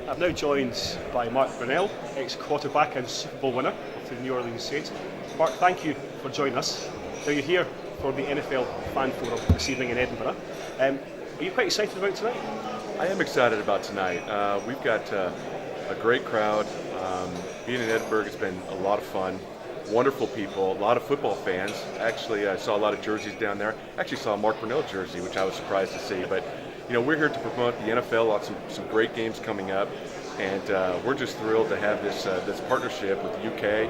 I'm now joined by Mark Brunell, ex-quarterback and Super Bowl winner of the New Orleans Saints. Mark, thank you for joining us. Now you're here for the NFL Fan Forum this evening in Edinburgh. Are you quite excited about tonight? I am excited about tonight. We've got a great crowd. Being in Edinburgh has been a lot of fun. Wonderful people, a lot of football fans. Actually, I saw a lot of jerseys down there. Actually saw a Mark Brunell jersey, which I was surprised to see. But you know, we're here to promote the NFL. Lots of some great games coming up, and we're just thrilled to have this partnership with the UK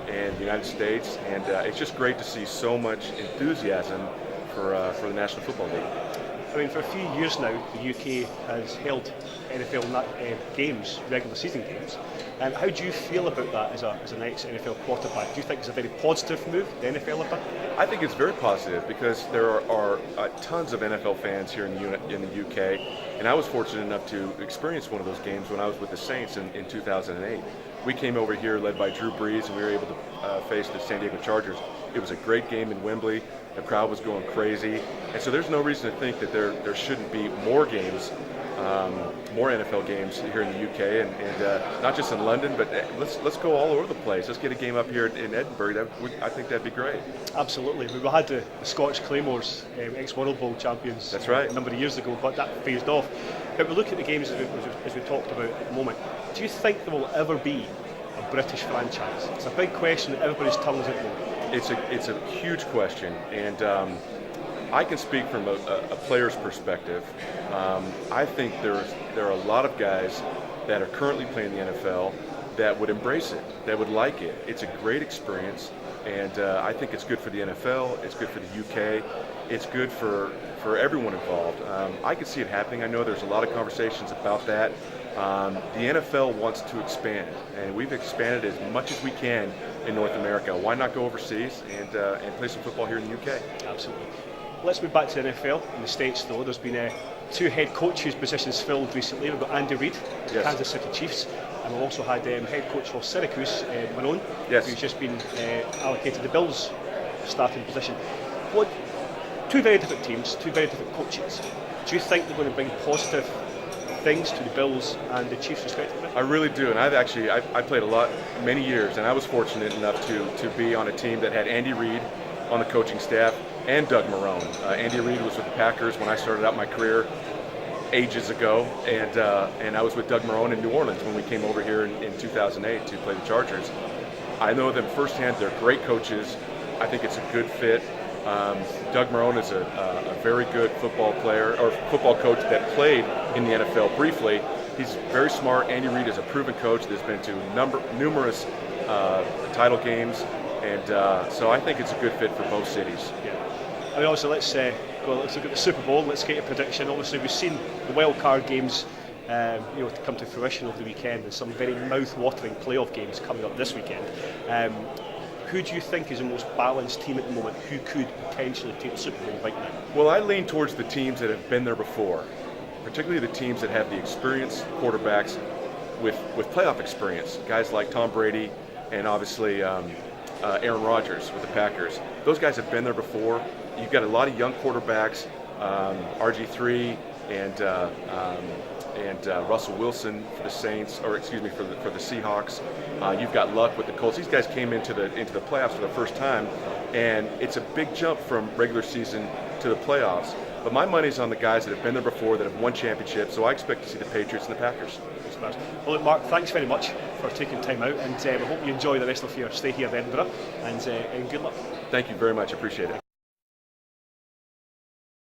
and the United States. And it's just great to see so much enthusiasm for the National Football League. I mean, for a few years now, the UK has held NFL games, regular season games. How do you feel about that as an ex-NFL quarterback? Do you think it's a very positive move, the NFL have done? I think it's very positive because there are tons of NFL fans here in the UK, and I was fortunate enough to experience one of those games when I was with the Saints in 2008. We came over here led by Drew Brees, and we were able to face the San Diego Chargers. It was a great game in Wembley. The crowd was going crazy, and so there's no reason to think that there shouldn't be more games, more NFL games here in the UK, and not just in London, but let's go all over the place. Let's get a game up here in Edinburgh. I think that'd be great. Absolutely. We had the Scottish Claymores, ex-World Bowl champions. That's right. A number of years ago, but that phased off. But we look at the games as we talked about at the moment. Do you think there will ever be a British franchise? It's a big question that everybody's tongues at the moment. It's a huge question, and I can speak from a player's perspective. I think there are a lot of guys that are currently playing the NFL that would embrace it, that would like it. It's a great experience, and I think it's good for the NFL, it's good for the UK, it's good for everyone involved. I can see it happening. I know there's a lot of conversations about that. The NFL wants to expand, and we've expanded as much as we can in North America. Why not go overseas and play some football here in the UK? Absolutely. Let's move back to the NFL. In the States, though, there's been two head coaches' positions filled recently. We've got Andy Reid, yes, Kansas City Chiefs, and we've also had head coach for Syracuse, Malone, yes, who's just been allocated the Bills' starting position. Two very different teams, two very different coaches. Do you think they're going to bring positive things to the Bills and the Chiefs respectively? I really do, and I played many years, and I was fortunate enough to be on a team that had Andy Reid on the coaching staff and Doug Marrone. Andy Reid was with the Packers when I started out my career ages ago, and I was with Doug Marrone in New Orleans when we came over here in 2008 to play the Chargers. I know them firsthand. They're great coaches. I think it's a good fit. Doug Marrone is a very good football player, or football coach that played in the NFL briefly. He's very smart. Andy Reid is a proven coach that's been to numerous title games, and so I think it's a good fit for both cities. Yeah. I mean, also let's look at the Super Bowl. Let's get a prediction. Obviously, we've seen the wild card games to come to fruition over the weekend, and some very mouth-watering playoff games coming up this weekend. Who do you think is the most balanced team at the moment? Who could potentially take the Super Bowl right now? Well, I lean towards the teams that have been there before, particularly the teams that have the experienced quarterbacks with playoff experience. Guys like Tom Brady and obviously Aaron Rodgers with the Packers. Those guys have been there before. You've got a lot of young quarterbacks, RG3 and Russell Wilson for the Saints, or excuse me, for the Seahawks. You've got Luck with the Colts. These guys came into the playoffs for the first time, and it's a big jump from regular season to the playoffs. But my money's on the guys that have been there before, that have won championships, so I expect to see the Patriots and the Packers. Well, look, Mark, thanks very much for taking time out, and we hope you enjoy the rest of your stay here in Edinburgh, and good luck. Thank you very much, appreciate it.